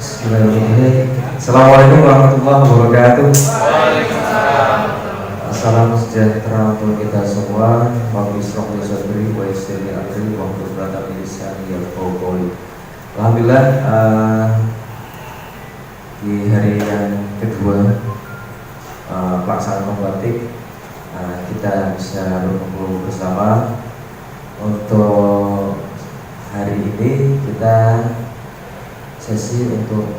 Bismillahirrahmanirrahim. Assalamualaikum warahmatullahi wabarakatuh. Salam sejahtera untuk kita semua. Alhamdulillah, di hari yang kedua pelaksanaan batik, kita bisa berkumpul bersama. Untuk hari ini kita sesi untuk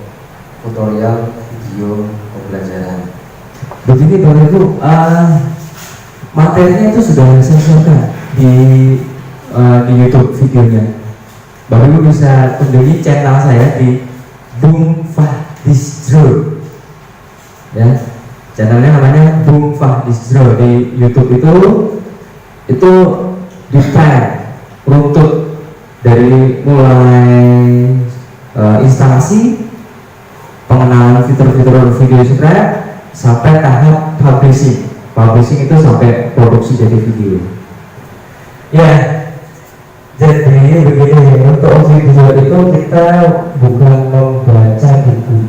tutorial video pembelajaran. Begini Bapak Ibu, materinya itu sudah saya share di YouTube videonya. Bapak Ibu bisa kunjungi channel saya di Bung Fahdistro. Ya, channelnya namanya Bung Fahdistro. Di YouTube itu detail runtut dari mulai instalasi, pengenalan fitur-fitur video script sampai tahap publishing. Publishing itu sampai produksi jadi video. Ya, jadi begini, untuk video itu kita bukan membaca buku.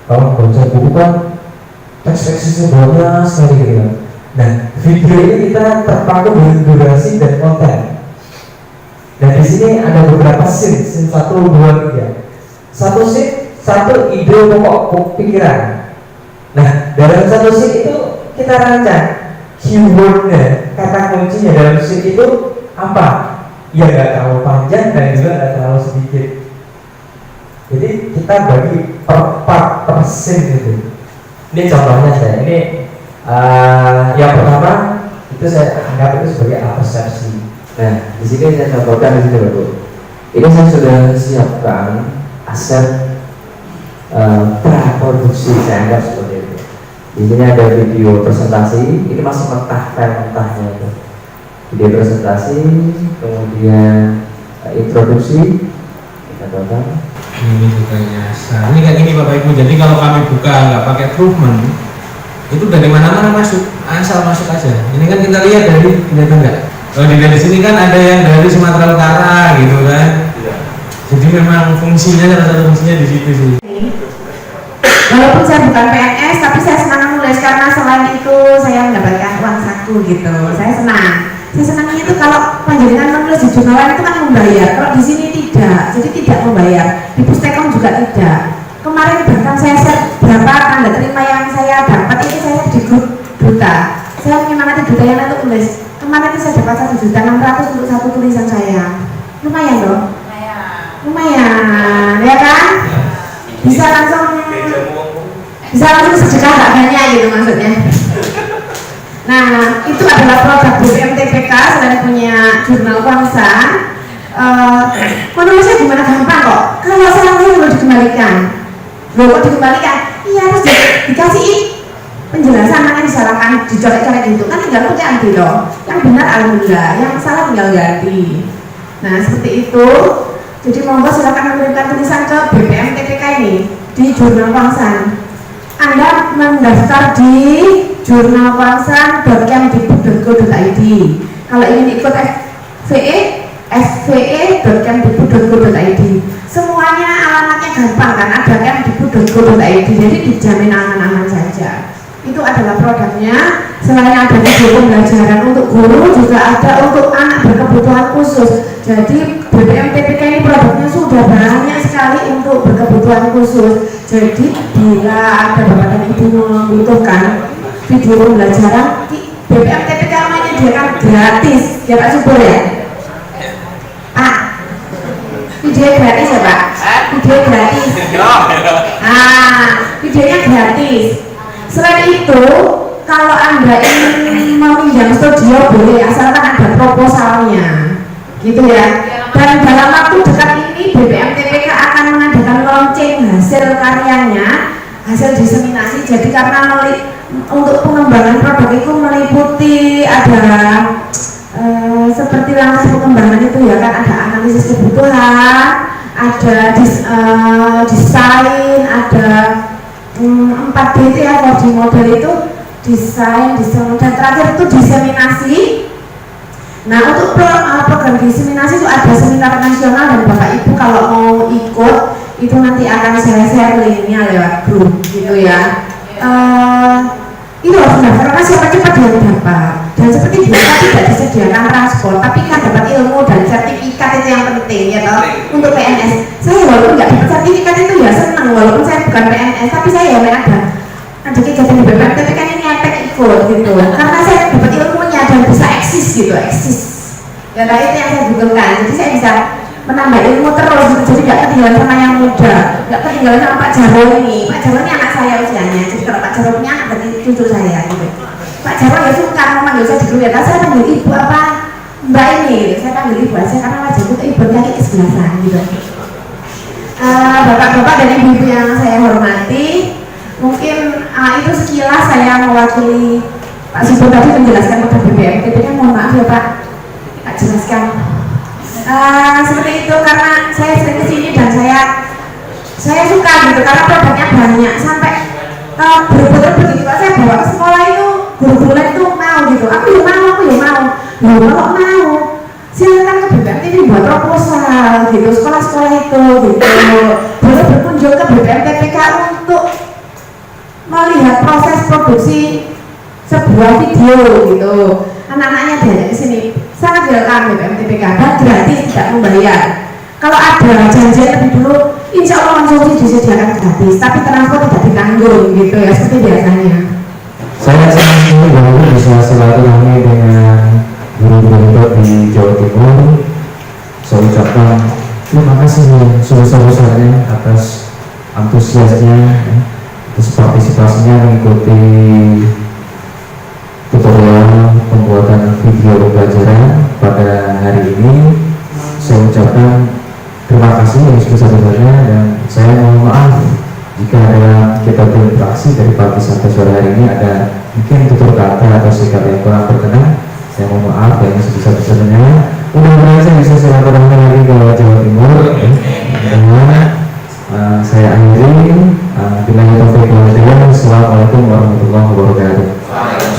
Kalau membaca buku kan teks-teksnya banyak sekali gitu. Nah, video ini kita terpaku dengan durasi dan konten. Dan di sini ada beberapa scene 1, 2, 3. Satu scene, satu ide pokok pikiran. Nah, dalam satu scene itu kita rancang keywordnya, kata kuncinya dalam scene itu apa? Ya nggak terlalu panjang dan juga nggak terlalu sedikit. Jadi kita bagi per part per scene gitu. Ini contohnya saya. Ini yang pertama itu saya anggap itu sebagai persepsi. Nah, di sini saya contohkan di sini Bapak. Ini saya sudah siapkan aset praproduksi, saya anggap seperti itu. Di sini ada video presentasi, ini masih mentahnya itu. Video presentasi, kemudian introduksi, kita tonton. Ini juga nyasar. Ini kayak gini Bapak Ibu. Jadi kalau kami buka nggak pakai proofman, itu dari mana-mana masuk, asal masuk aja. Ini kan kita lihat dari kelihatan nggak? Kalau dari sini kan ada yang dari Sumatera Utara gitu kan. Ya. Jadi memang fungsinya, salah satu fungsinya di situ sih. Walaupun saya bukan PNS, tapi saya senang menulis karena selain itu saya mendapatkan uang saku gitu. Saya senang. Saya senangnya itu kalau panjenengan menulis di jurnalan itu kan membayar. Kalau di sini tidak, jadi tidak membayar. Di Pustekom juga tidak. Kemarin bahkan saya share berapa tanda terima yang saya dapat itu saya di grup duta. Saya menyemangati duta yang untuk tulis. Kemarin itu saya dapat 1.600.000 untuk satu tulisan saya. Lumayan dong. Lumayan, ya kan? Bisa langsung sedekah gak banyak gitu maksudnya. Nah, itu adalah produk BPMTPK selain punya jurnal bangsa. Menulisnya gimana gampang kok. Kalau salah perlu dikembalikan. Loh kok dikembalikan? Iya harus dikasih penjelasan mana yang disalahkan, dicolek-colek gitu kan tinggal pakai anti dong. Yang benar alhamdulillah, yang salah tinggal ganti. Nah seperti itu. Jadi monggo silakan mengirimkan tulisan ke BPMTPK ini di Jurnal Wangsan. Anda mendaftar di jurnalwangsan.kemdikbud.go.id. Kalau ingin ikut fve.kemdikbud.go.id. Semuanya alamatnya gampang kan, ada kemdikbud.go.id. Jadi dijamin aman-aman saja. Itu adalah produknya. Selain ada video pembelajaran untuk guru, juga ada untuk anak berkebutuhan khusus. Jadi BPMTPK ini produknya sudah banyak sekali untuk berkebutuhan khusus. Jadi bila ada bapak dan ibu membutuhkan video pembelajaran, BPMTPK menyediakan gratis. Ya Pak Subur ya? Video gratis ya Pak? Video gratis. Videonya gratis. Selain itu, kalau Anda ingin meminjam studio boleh, asalkan ada proposalnya, gitu ya. Dan dalam waktu dekat ini BPMTPK akan mengadakan launching hasil karyanya, hasil diseminasi. Jadi karena untuk pengembangan produk itu meliputi ada seperti langkah pengembangan itu ya kan, ada analisis kebutuhan, ada desain, ada 4D itu ya, 4D model itu desain, dan terakhir itu diseminasi. Nah untuk program diseminasi itu ada seminar nasional dan Bapak Ibu kalau mau ikut itu nanti akan saya share linknya lewat grup gitu ya. Itu harus daftar karena siapa cepat dia dapat. Dan seperti biasa tidak disediakan transport, tapi kan dapat ilmu dan sertifikat itu yang penting ya toh untuk PNS. Saya walaupun nggak dapat sertifikat itu ya senang, walaupun saya bukan PNS, tapi saya ya ada kegiatan di BPMTP kan ini efek ikut gitu, karena saya dapat ilmunya dan bisa eksis gitu, eksis. Ya nah itu yang saya butuhkan, jadi saya bisa menambah ilmu terus gitu. Jadi nggak ketinggalan sama yang muda, nggak ketinggalan sama Pak Jarwo ini. Pak Jarwo ini anak saya usianya, jadi kalau Pak Jarwo punya anak berarti cucu saya gitu. Pak Jarwo ya suka memanggil saya di grup ya, saya panggil ibu apa mbak ini gitu. Saya panggil ibu aja karena wajahku ke ibu kaki kesebelasan gitu. Bapak-bapak dan ibu-ibu yang saya hormati, mungkin itu sekilas saya mewakili Pak Sugeng tadi menjelaskan tentang BPMTP kan, mohon maaf ya Pak jelaskan. Seperti itu karena saya sering kesini dan saya suka gitu karena produknya banyak sampai berebut begitu. Saya bawa ke sekolah itu guru-guru lain itu mau gitu, aku ya mau kalau mau silakan ke BPMTP buat proposal gitu, sekolah-sekolah itu gitu boleh berkunjung ke BPMTPK untuk melihat proses produksi sebuah video gitu. Anak-anaknya diajak ke sini, sangat welcome BPMTPK dan gratis, tidak membayar. Kalau ada janjian lebih dulu, insya Allah konsumsi disediakan gratis, tapi transport tidak ditanggung gitu ya, seperti biasanya. Saya sangat senang bahwa bisa silaturahmi dengan guru-guru di Jawa Timur. Saya ucapkan terima kasih sebesar-besarnya atas antusiasnya, atas partisipasinya mengikuti tutorial pembuatan video pembelajaran pada hari ini. Saya ucapkan terima kasih yang sebesar-besarnya dan saya mohon maaf jika ada kita berinteraksi dari pagi sampai sore hari ini ada mungkin tutur kata atau sikap yang kurang berkenan. Saya mohon maaf yang sebesar-besarnya. Mudah-mudahan saya bisa silaturahmi lagi ke Jawa Timur. Saya akhiri. Bila kita Assalamualaikum warahmatullahi wabarakatuh.